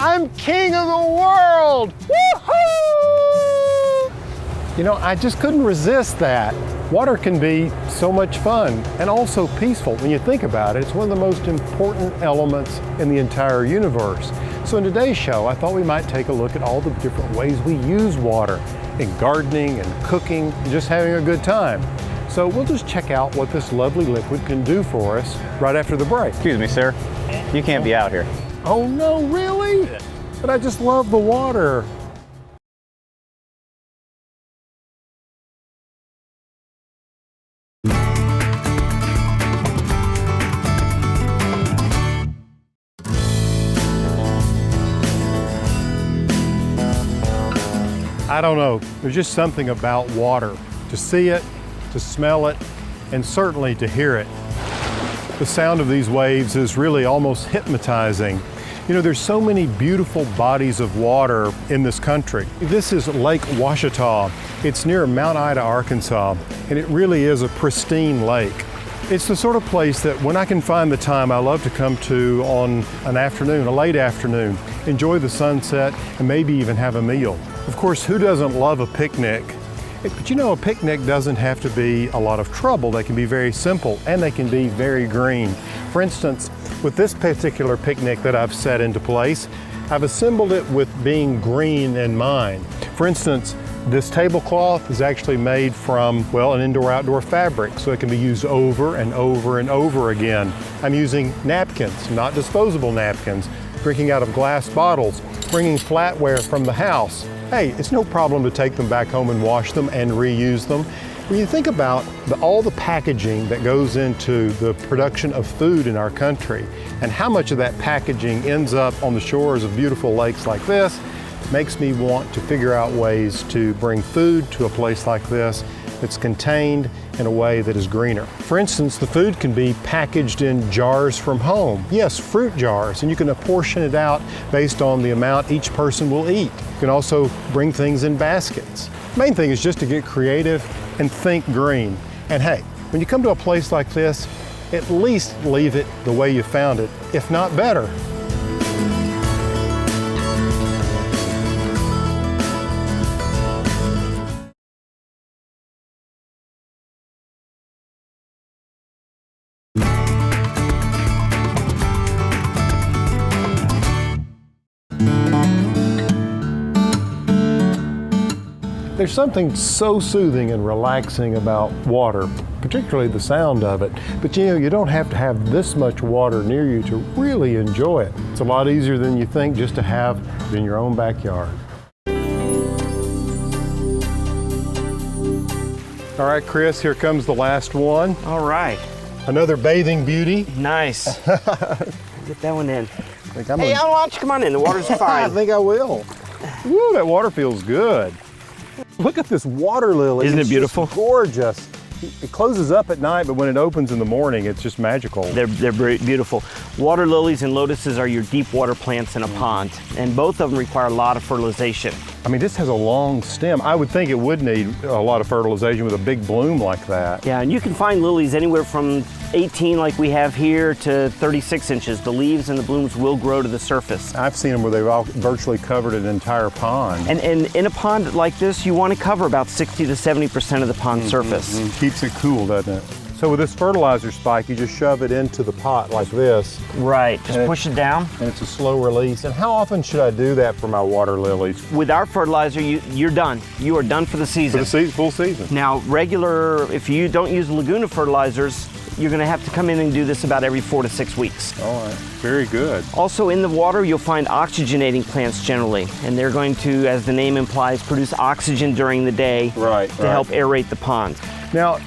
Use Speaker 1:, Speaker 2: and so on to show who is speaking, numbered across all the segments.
Speaker 1: I'm king of the world! Woohoo! You know, I just couldn't resist that. Water can be so much fun and also peaceful. When you think about it, it's one of the most important elements in the entire universe. So in today's show, I thought we might take a look at all the different ways we use water in gardening and cooking and just having a good time. So we'll just check out what this lovely liquid can do for us right after the break.
Speaker 2: Excuse me, sir. You can't be out here.
Speaker 1: Oh no, really? But I just love the water. I don't know, there's just something about water. To see it, to smell it, and certainly to hear it. The sound of these waves is really almost hypnotizing. You know, there's so many beautiful bodies of water in this country. This is Lake Ouachita. It's near Mount Ida, Arkansas, and it really is a pristine lake. It's the sort of place that when I can find the time, I love to come to on an afternoon, a late afternoon, enjoy the sunset, and maybe even have a meal. Of course, who doesn't love a picnic? But you know, a picnic doesn't have to be a lot of trouble. They can be very simple and they can be very green. For instance, with this particular picnic that I've set into place, I've assembled it with being green in mind. For instance, this tablecloth is actually made from, well, an indoor-outdoor fabric, so it can be used over and over and over again. I'm using napkins, not disposable napkins, drinking out of glass bottles, bringing flatware from the house. Hey, it's no problem to take them back home and wash them and reuse them. When you think about all the packaging that goes into the production of food in our country and how much of that packaging ends up on the shores of beautiful lakes like this, it makes me want to figure out ways to bring food to a place like this that's contained in a way that is greener. For instance, the food can be packaged in jars from home. Yes, fruit jars, and you can apportion it out based on the amount each person will eat. You can also bring things in baskets. The main thing is just to get creative and think green. And hey, when you come to a place like this, at least leave it the way you found it, if not better. There's something so soothing and relaxing about water, particularly the sound of it. But you know, you don't have to have this much water near you to really enjoy it. It's a lot easier than you think just to have in your own backyard. All right, Chris, here comes the last one.
Speaker 3: All right.
Speaker 1: Another bathing beauty.
Speaker 3: Nice. Get that one in.
Speaker 1: Hey,
Speaker 3: why don't you come on in? The water's fine.
Speaker 1: I think I will. Woo, that water feels good. Look at this water lily.
Speaker 3: Isn't it beautiful?
Speaker 1: It's gorgeous. It closes up at night, but when it opens in the morning, it's just magical.
Speaker 3: They're beautiful. Water lilies and lotuses are your deep water plants in a pond, and both of them require a lot of fertilization.
Speaker 1: I mean, this has a long stem. I would think it would need a lot of fertilization with a big bloom like that.
Speaker 3: Yeah, and you can find lilies anywhere from 18 like we have here to 36 inches. The leaves and the blooms will grow to the surface.
Speaker 1: I've seen them where they've all virtually covered an entire pond.
Speaker 3: And in a pond like this, you want to cover about 60 to 70% of the pond surface.
Speaker 1: Keeps it cool, doesn't it? So with this fertilizer spike, you just shove it into the pot like this.
Speaker 3: Right, just push it down.
Speaker 1: And it's a slow release. And how often should I do that for my water lilies?
Speaker 3: With our fertilizer, you're done. You are done for the season.
Speaker 1: For the season, full season.
Speaker 3: Now, if you don't use Laguna fertilizers, you're going to have to come in and do this about every 4 to 6 weeks.
Speaker 1: All right, very good.
Speaker 3: Also in the water, you'll find oxygenating plants generally, and they're going to, as the name implies, produce oxygen during the day to help aerate the pond.
Speaker 1: Now,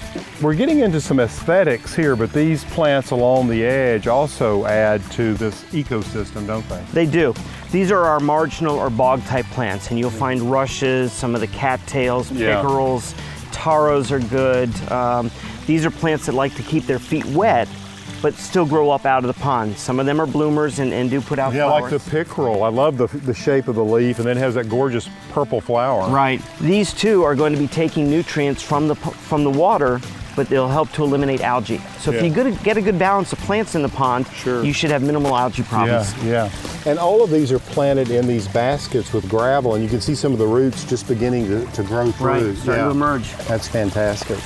Speaker 1: we're getting into some aesthetics here, but these plants along the edge also add to this ecosystem, don't they?
Speaker 3: They do. These are our marginal or bog type plants, and you'll find rushes, some of the cattails, pickerels, taros are good. These are plants that like to keep their feet wet, but still grow up out of the pond. Some of them are bloomers and do put out flowers.
Speaker 1: Yeah, like the pickerel. I love the shape of the leaf, and then it has that gorgeous purple flower.
Speaker 3: Right. These two are going to be taking nutrients from the water, but they'll help to eliminate algae. So if you get a good balance of plants in the pond, you should have minimal algae problems.
Speaker 1: Yeah. And all of these are planted in these baskets with gravel, and you can see some of the roots just beginning to grow through.
Speaker 3: Right, starting to emerge.
Speaker 1: That's fantastic.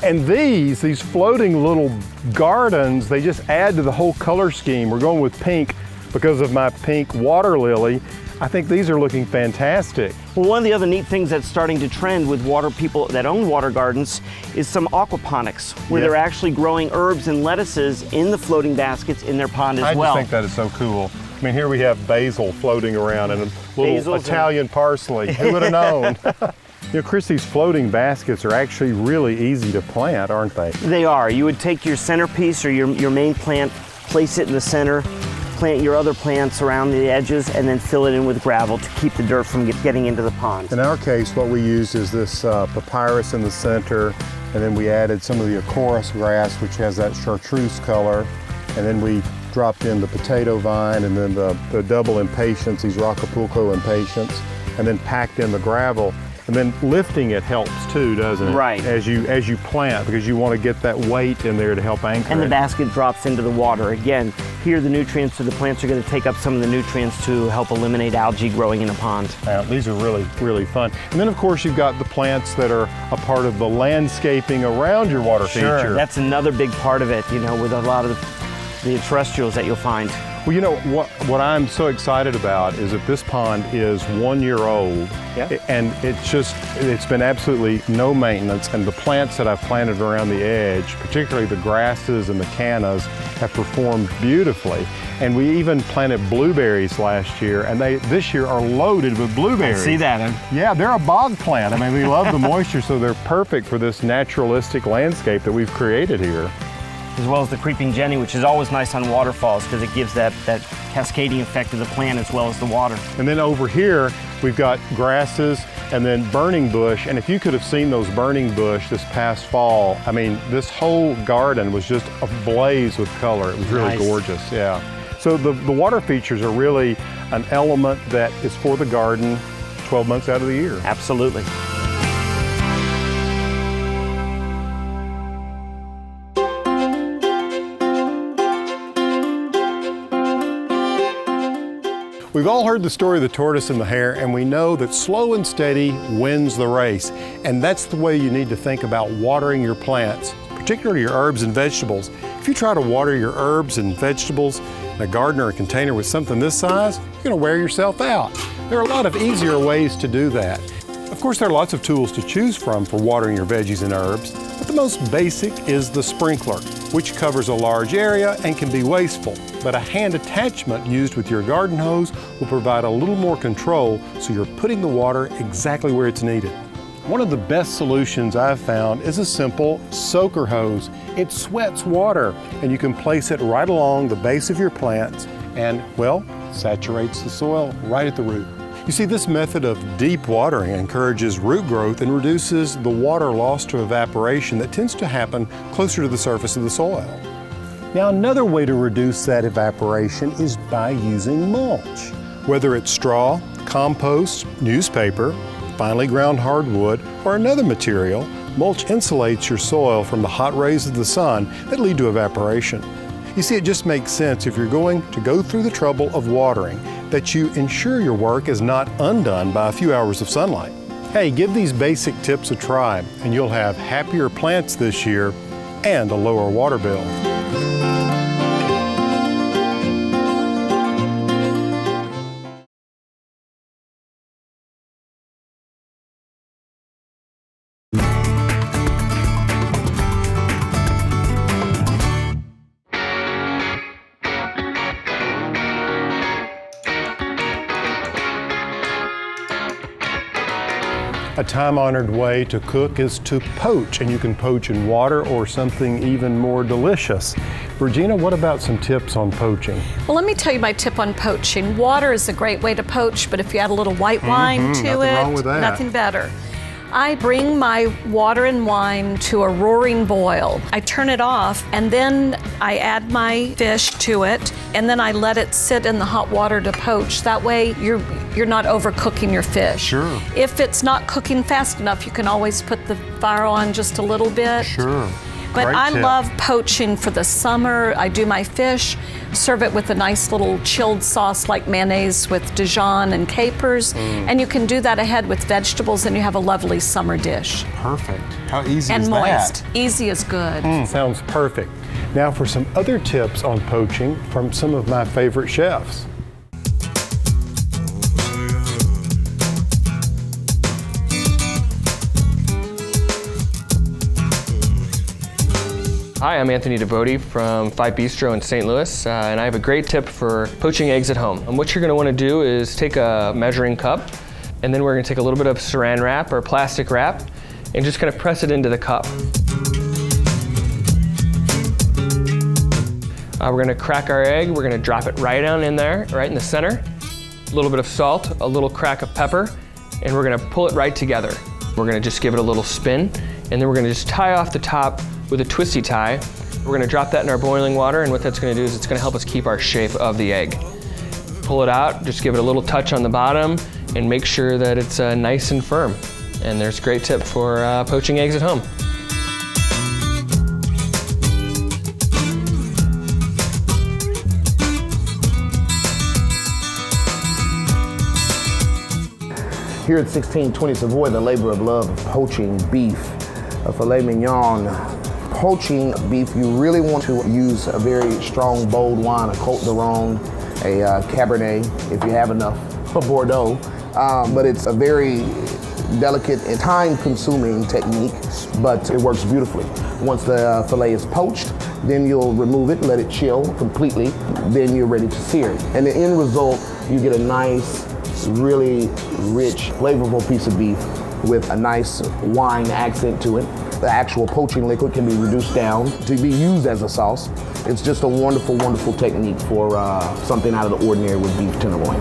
Speaker 1: And these floating little gardens, they just add to the whole color scheme. We're going with pink because of my pink water lily. I think these are looking fantastic.
Speaker 3: Well, one of the other neat things that's starting to trend with water people that own water gardens is some aquaponics, where they're actually growing herbs and lettuces in the floating baskets in their pond as well.
Speaker 1: I just think that is so cool. I mean, here we have basil floating around and a little Italian parsley. Who would have known? You know, Chris, these floating baskets are actually really easy to plant, aren't they?
Speaker 3: They are. You would take your centerpiece or your main plant, place it in the center, plant your other plants around the edges, and then fill it in with gravel to keep the dirt from getting into the pond.
Speaker 1: In our case, what we used is this papyrus in the center, and then we added some of the Aquarium grass, which has that chartreuse color, and then we dropped in the potato vine, and then the double impatiens, these Rockapulco impatiens, and then packed in the gravel. And then lifting it helps too, doesn't it?
Speaker 3: Right.
Speaker 1: As you plant, because you want to get that weight in there to help anchor
Speaker 3: And
Speaker 1: it.
Speaker 3: the basket drops into the water. Again, here the nutrients to the plants are going to take up some of the nutrients to help eliminate algae growing in a pond.
Speaker 1: These are really, really fun. And then of course you've got the plants that are a part of the landscaping around your water feature.
Speaker 3: That's another big part of it, you know, with a lot of the terrestrials that you'll find.
Speaker 1: Well, you know, what I'm so excited about is that this pond is 1 year old, and it's been absolutely no maintenance, and the plants that I've planted around the edge, particularly the grasses and the cannas, have performed beautifully. And we even planted blueberries last year, and they this year are loaded with blueberries.
Speaker 3: I see that.
Speaker 1: Yeah, they're a bog plant. I mean, we love the moisture, so they're perfect for this naturalistic landscape that we've created here.
Speaker 3: As well as the creeping jenny, which is always nice on waterfalls because it gives that cascading effect of the plant as well as the water.
Speaker 1: And then over here, we've got grasses and then burning bush. And if you could have seen those burning bush this past fall, I mean, this whole garden was just ablaze with color. It was really gorgeous, yeah. So the water features are really an element that is for the garden 12 months out of the year.
Speaker 3: Absolutely.
Speaker 1: We've all heard the story of the tortoise and the hare, and we know that slow and steady wins the race. And that's the way you need to think about watering your plants, particularly your herbs and vegetables. If you try to water your herbs and vegetables in a garden or a container with something this size, you're going to wear yourself out. There are a lot of easier ways to do that. Of course, there are lots of tools to choose from for watering your veggies and herbs, but the most basic is the sprinkler, which covers a large area and can be wasteful. But a hand attachment used with your garden hose will provide a little more control, so you're putting the water exactly where it's needed. One of the best solutions I've found is a simple soaker hose. It sweats water, and you can place it right along the base of your plants and, well, saturates the soil right at the root. You see, this method of deep watering encourages root growth and reduces the water lost to evaporation that tends to happen closer to the surface of the soil. Now, another way to reduce that evaporation is by using mulch. Whether it's straw, compost, newspaper, finely ground hardwood, or another material, mulch insulates your soil from the hot rays of the sun that lead to evaporation. You see, it just makes sense if you're going to go through the trouble of watering that you ensure your work is not undone by a few hours of sunlight. Hey, give these basic tips a try, and you'll have happier plants this year and a lower water bill. A time-honored way to cook is to poach, and you can poach in water or something even more delicious. Regina, what about some tips on poaching?
Speaker 4: Well, let me tell you my tip on poaching. Water is a great way to poach, but if you add a little white wine to
Speaker 1: nothing wrong with that.
Speaker 4: nothing better. I bring my water and wine to a roaring boil. I turn it off, and then I add my fish to it, and then I let it sit in the hot water to poach. That way you're not overcooking your fish.
Speaker 1: Sure.
Speaker 4: If it's not cooking fast enough, you can always put the fire on just a little bit.
Speaker 1: Sure.
Speaker 4: But
Speaker 1: Great
Speaker 4: I
Speaker 1: tip.
Speaker 4: love poaching for the summer. I do my fish, serve it with a nice little chilled sauce like mayonnaise with Dijon and capers. And you can do that ahead with vegetables and you have a lovely summer dish.
Speaker 1: Perfect. How easy
Speaker 4: And
Speaker 1: is
Speaker 4: moist.
Speaker 1: that?
Speaker 4: Easy is good.
Speaker 1: Sounds perfect. Now for some other tips on poaching from some of my favorite chefs.
Speaker 5: Hi, I'm Anthony Devote from Five Bistro in St. Louis, and I have a great tip for poaching eggs at home. And what you're going to want to do is take a measuring cup, and then we're going to take a little bit of saran wrap or plastic wrap, and just kind of press it into the cup. We're going to crack our egg. We're going to drop it right down in there, right in the center. A little bit of salt, a little crack of pepper, and we're going to pull it right together. We're going to just give it a little spin, and then we're going to just tie off the top with a twisty tie. We're going to drop that in our boiling water, and what that's going to do is it's going to help us keep our shape of the egg. Pull it out, just give it a little touch on the bottom, and make sure that it's nice and firm. And there's a great tip for poaching eggs at home.
Speaker 6: Here at 1620 Savoy, the labor of love of poaching beef, a filet mignon. Poaching beef, you really want to use a very strong, bold wine, a Côte d'Aron, a Cabernet, if you have enough, a Bordeaux. But it's a very delicate and time-consuming technique, but it works beautifully. Once the filet is poached, then you'll remove it, let it chill completely, then you're ready to sear it. And the end result, you get a nice, really rich, flavorful piece of beef with a nice wine accent to it. The actual poaching liquid can be reduced down to be used as a sauce. It's just a wonderful, wonderful technique for something out of the ordinary with beef tenderloin.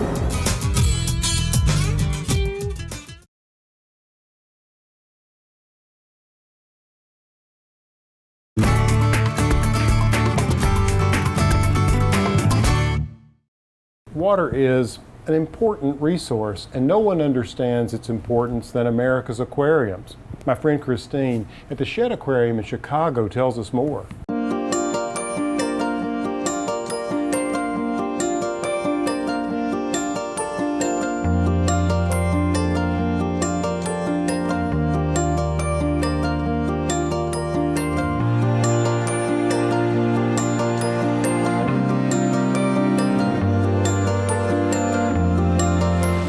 Speaker 1: Water is an important resource, and no one understands its importance than America's aquariums. My friend Christine at the Shed Aquarium in Chicago tells us more.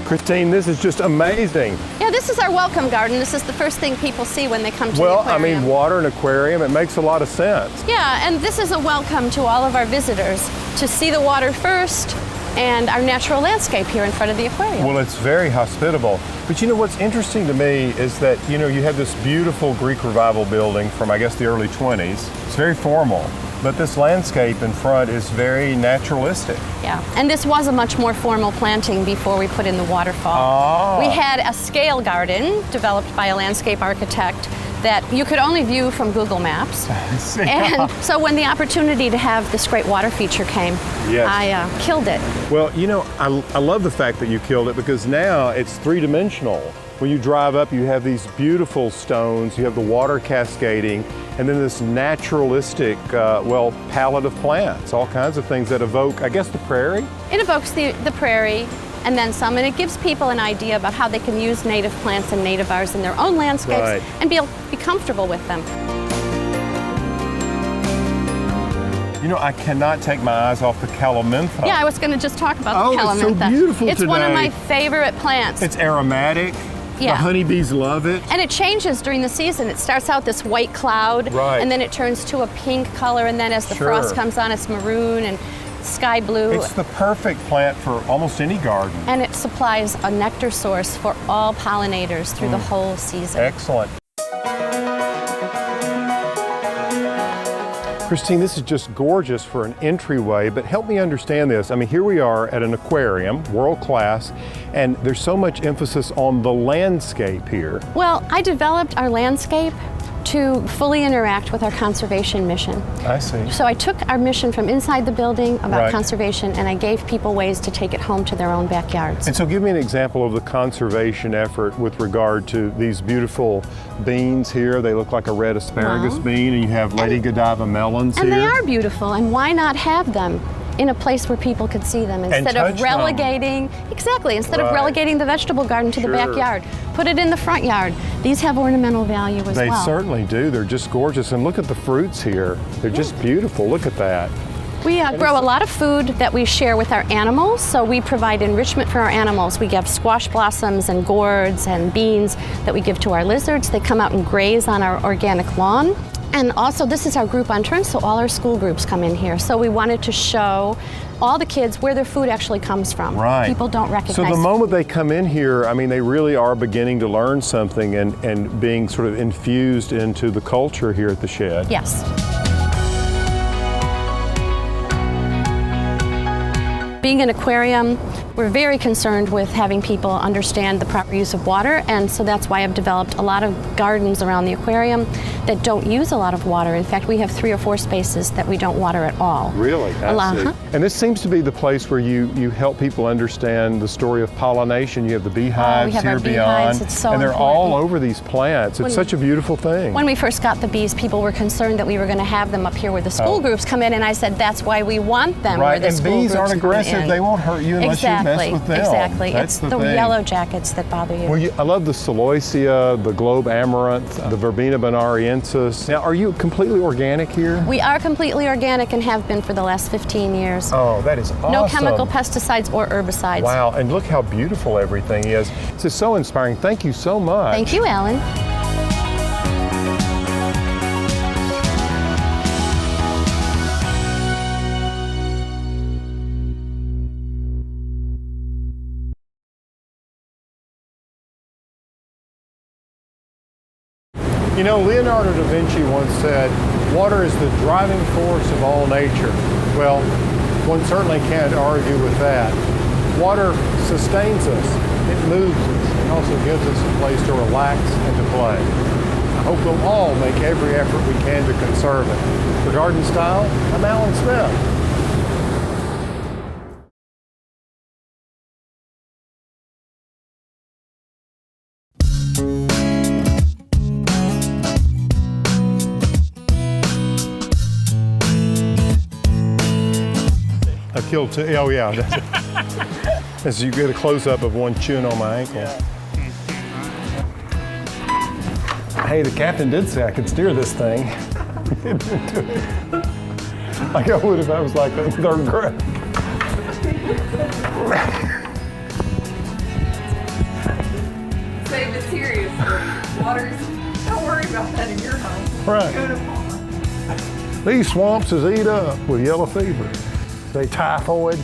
Speaker 1: Christine, this is just amazing.
Speaker 7: Yeah, this is our welcome garden. This is the first thing people see when they come to the
Speaker 1: Well, I
Speaker 7: aquarium.
Speaker 1: mean, water and aquarium, it makes a lot of sense.
Speaker 7: Yeah, and this is a welcome to all of our visitors to see the water first and our natural landscape here in front of the aquarium.
Speaker 1: Well, it's very hospitable. But you know what's interesting to me is that, you know, you have this beautiful Greek Revival building from, I guess, the early 20s. It's very formal. But this landscape in front is very naturalistic.
Speaker 7: Yeah, and this was a much more formal planting before we put in the waterfall. We had a scale garden developed by a landscape architect that you could only view from Google Maps. And so when the opportunity to have this great water feature came,
Speaker 1: Yes.
Speaker 7: I killed it.
Speaker 1: Well, you know, I love the fact that you killed it because now it's three-dimensional. When you drive up, you have these beautiful stones, you have the water cascading, and then this naturalistic, palette of plants, all kinds of things that evoke, I guess, the prairie?
Speaker 7: It evokes the prairie and then some, and it gives people an idea about how they can use native plants and nativars in their own landscapes
Speaker 1: Right.
Speaker 7: and be comfortable with them.
Speaker 1: You know, I cannot take my eyes off the calamentha.
Speaker 7: Yeah, I was going to just talk about
Speaker 1: Oh,
Speaker 7: the
Speaker 1: it's so
Speaker 7: calamentha.
Speaker 1: beautiful
Speaker 7: It's one of
Speaker 1: today.
Speaker 7: my favorite plants.
Speaker 1: It's aromatic.
Speaker 7: Yeah.
Speaker 1: The honeybees love it.
Speaker 7: And it changes during the season. It starts out this white cloud,
Speaker 1: Right.
Speaker 7: and then it turns to a pink color, and then as the
Speaker 1: Sure.
Speaker 7: frost comes on, it's maroon and sky blue.
Speaker 1: It's the perfect plant for almost any garden.
Speaker 7: And it supplies a nectar source for all pollinators through the whole season.
Speaker 1: Excellent. Christine, this is just gorgeous for an entryway, but help me understand this. I mean, here we are at an aquarium, world class, and there's so much emphasis on the landscape here.
Speaker 7: Well, I developed our landscape to fully interact with our conservation mission.
Speaker 1: I see.
Speaker 7: So I took our mission from inside the building about
Speaker 1: Right.
Speaker 7: conservation, and I gave people ways to take it home to their own backyards.
Speaker 1: And so give me an example of the conservation effort with regard to these beautiful beans here. They look like a red asparagus bean, and you have Lady Godiva melons
Speaker 7: And
Speaker 1: here.
Speaker 7: they are beautiful, and why not have them in a place where people could see them instead of
Speaker 1: touch them.
Speaker 7: relegating, instead of
Speaker 1: Right.
Speaker 7: relegating the vegetable garden to the
Speaker 1: Sure.
Speaker 7: backyard. Put it in the front yard. These have ornamental value as
Speaker 1: They
Speaker 7: well.
Speaker 1: certainly do. They're just gorgeous. And look at the fruits here. They're just beautiful. Look at that.
Speaker 7: We grow a lot of food that we share with our animals, so we provide enrichment for our animals. We give squash blossoms and gourds and beans that we give to our lizards. They come out and graze on our organic lawn. And also, this is our group entrance, so all our school groups come in here. So we wanted to show all the kids where their food actually comes from.
Speaker 1: Right.
Speaker 7: People don't recognize
Speaker 1: So the moment they come in here, I mean, they really are beginning to learn something and being sort of infused into the culture here at the shed.
Speaker 7: Yes. Being an aquarium, we're very concerned with having people understand the proper use of water, and so that's why I've developed a lot of gardens around the aquarium that don't use a lot of water. In fact, we have 3 or 4 spaces that we don't water at all.
Speaker 1: Really? I see. And this seems to be the place where you help people understand the story of pollination. You have the beehives
Speaker 7: we have
Speaker 1: here
Speaker 7: our beehives.
Speaker 1: beyond,
Speaker 7: It's so
Speaker 1: and they're
Speaker 7: important.
Speaker 1: all over these plants. It's such a beautiful thing.
Speaker 7: When we first got the bees, people were concerned that we were going to have them up here where the school groups come in, and I said that's why we want them where
Speaker 1: Right,
Speaker 7: the
Speaker 1: and
Speaker 7: school
Speaker 1: bees
Speaker 7: groups
Speaker 1: aren't
Speaker 7: come
Speaker 1: aggressive.
Speaker 7: in.
Speaker 1: They won't hurt you unless you mess with them.
Speaker 7: Exactly.
Speaker 1: That's
Speaker 7: It's the
Speaker 1: thing.
Speaker 7: yellow jackets that bother you.
Speaker 1: Well, I love the celosia, the globe amaranth, the verbena bonariensis. Now, are you completely organic here?
Speaker 7: We are completely organic and have been for the last 15 years.
Speaker 1: Oh, that is awesome.
Speaker 7: No chemical pesticides or herbicides.
Speaker 1: Wow, and look how beautiful everything is. This is so inspiring. Thank you so much.
Speaker 7: Thank you, Alan.
Speaker 1: You know, Leonardo da Vinci once said, water is the driving force of all nature. Well, one certainly can't argue with that. Water sustains us, it moves us, and also gives us a place to relax and to play. I hope we'll all make every effort we can to conserve it. For Garden Style, I'm Alan Smith. I killed two. Oh yeah. As you get a close-up of one chewing on my ankle. Hey, the captain did say I could steer this thing. Like I would if I was like in third grade.
Speaker 8: Save it seriously. Waters, don't worry about that in your home.
Speaker 1: Right.
Speaker 8: Go to Mama.
Speaker 1: These swamps is eat up with yellow fever. Say typhoid.